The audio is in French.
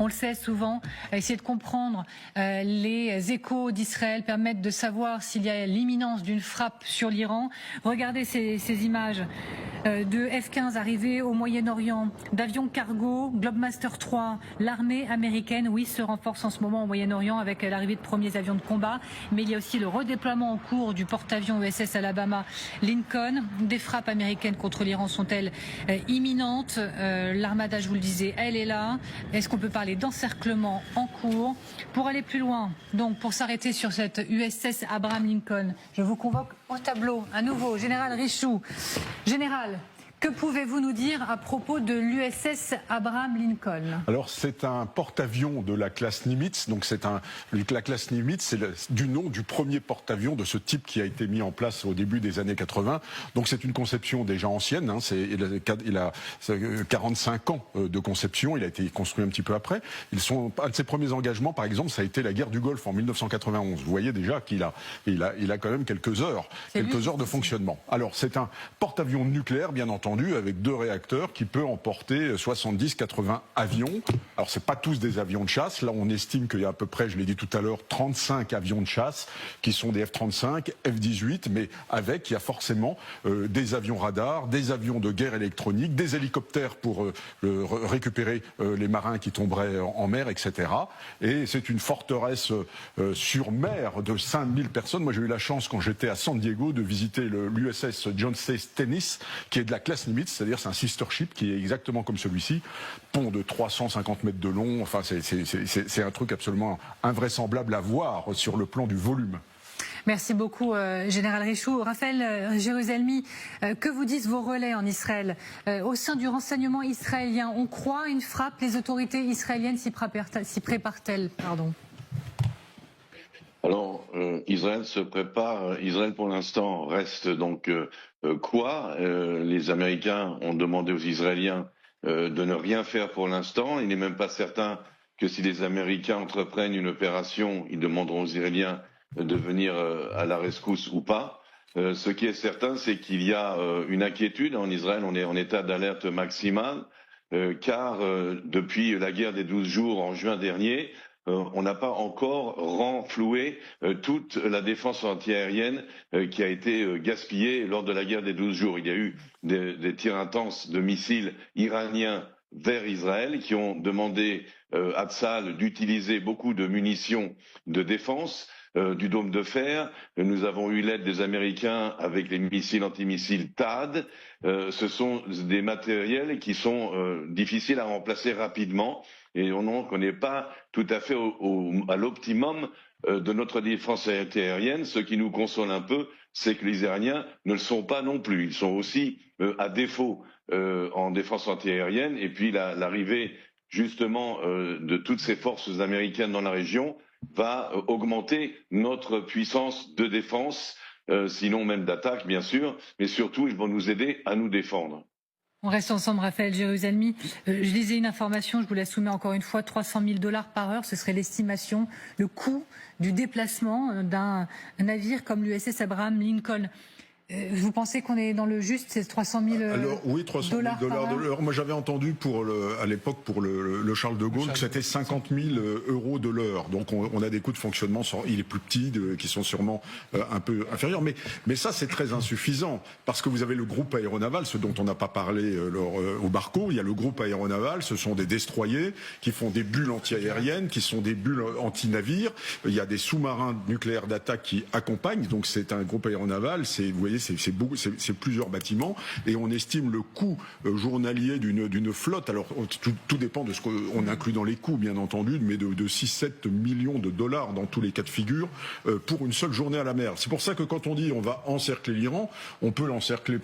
On le sait souvent, essayer de comprendre les échos d'Israël permettent de savoir s'il y a l'imminence d'une frappe sur l'Iran. Regardez ces images de F-15 arrivés au Moyen-Orient, d'avions cargo, Globemaster 3. L'armée américaine, oui, se renforce en ce moment au Moyen-Orient avec l'arrivée de premiers avions de combat, mais il y a aussi le redéploiement en cours du porte-avions USS Alabama Lincoln. Des frappes américaines contre l'Iran sont-elles imminentes? L'armada, je vous le disais, elle est là. Est-ce qu'on peut parler d'encerclement en cours? Pour aller plus loin, donc pour s'arrêter sur cette USS Abraham Lincoln, je vous convoque au tableau à nouveau, Général Richoux. Général, que pouvez-vous nous dire à propos de l'USS Abraham Lincoln? Alors c'est un porte-avions de la classe Nimitz, donc la classe Nimitz, c'est du nom du premier porte-avions de ce type qui a été mis en place au début des années 80. Donc c'est une conception déjà ancienne, hein, il a 45 ans de conception, il a été construit un petit peu après. Un de ses premiers engagements, par exemple, ça a été la guerre du Golfe en 1991. Vous voyez déjà qu'il a quand même quelques heures de fonctionnement. Alors c'est un porte-avions nucléaire, bien entendu, avec 2 réacteurs qui peut emporter 70-80 avions. Alors c'est pas tous des avions de chasse. Là on estime qu'il y a à peu près, je l'ai dit tout à l'heure, 35 avions de chasse qui sont des F-35, F-18, mais avec, il y a forcément des avions radars, des avions de guerre électronique, des hélicoptères pour récupérer les marins qui tomberaient en mer, etc. Et c'est une forteresse sur mer de 5000 personnes. Moi j'ai eu la chance quand j'étais à San Diego de visiter l'USS John C. Stennis, qui est de la classe Nimitz, c'est-à-dire c'est un sister ship qui est exactement comme celui-ci, pont de 350 mètres de long, enfin c'est un truc absolument invraisemblable à voir sur le plan du volume. Merci beaucoup, Général Richoux. Raphaël Jérusalemi, que vous disent vos relais en Israël? Au sein du renseignement israélien, on croit à une frappe? Les autorités israéliennes s'y préparent-elles? Alors, Israël se prépare. Israël, pour l'instant, reste donc quoi? Les Américains ont demandé aux Israéliens de ne rien faire pour l'instant. Il n'est même pas certain que si les Américains entreprennent une opération, ils demanderont aux Israéliens de venir à la rescousse ou pas. Ce qui est certain, c'est qu'il y a une inquiétude en Israël. On est en état d'alerte maximale, car depuis la guerre des 12 jours en juin dernier, on n'a pas encore renfloué toute la défense antiaérienne qui a été gaspillée lors de la guerre des 12 jours. Il y a eu des tirs intenses de missiles iraniens vers Israël qui ont demandé à Tsahal d'utiliser beaucoup de munitions de défense, du dôme de fer. Nous avons eu l'aide des Américains avec les missiles antimissiles THAAD. Ce sont des matériels qui sont difficiles à remplacer rapidement. Et on n'est pas tout à fait à l'optimum de notre défense antiaérienne. Ce qui nous console un peu, c'est que les Iraniens ne le sont pas non plus. Ils sont aussi à défaut en défense antiaérienne. Et puis l'arrivée justement de toutes ces forces américaines dans la région va augmenter notre puissance de défense, sinon même d'attaque bien sûr, mais surtout ils vont nous aider à nous défendre. On reste ensemble, Raphaël Jérusalemi. Je lisais une information, je vous la soumets encore une fois, 300 000 $ par heure, ce serait l'estimation, le coût du déplacement d'un navire comme l'USS Abraham Lincoln. Vous pensez qu'on est dans le juste, c'est 300 000 $? Alors oui, 300 000 $ de l'heure. Moi j'avais entendu à l'époque pour le Charles de Gaulle que c'était 50 000 € de l'heure. Donc on a des coûts de fonctionnement, il est plus petit, qui sont sûrement un peu inférieurs. Mais ça c'est très insuffisant parce que vous avez le groupe aéronaval, ce dont on n'a pas parlé au Barco. Il y a le groupe aéronaval, ce sont des destroyers qui font des bulles anti-aériennes, qui sont des bulles anti-navires. Il y a des sous-marins nucléaires d'attaque qui accompagnent. Donc c'est un groupe aéronaval. Vous voyez, c'est plusieurs bâtiments et on estime le coût journalier d'une flotte. Alors tout dépend de ce qu'on inclut dans les coûts, bien entendu, mais de 6-7 millions de dollars dans tous les cas de figure pour une seule journée à la mer. C'est pour ça que quand on dit on va encercler l'Iran, on peut l'encercler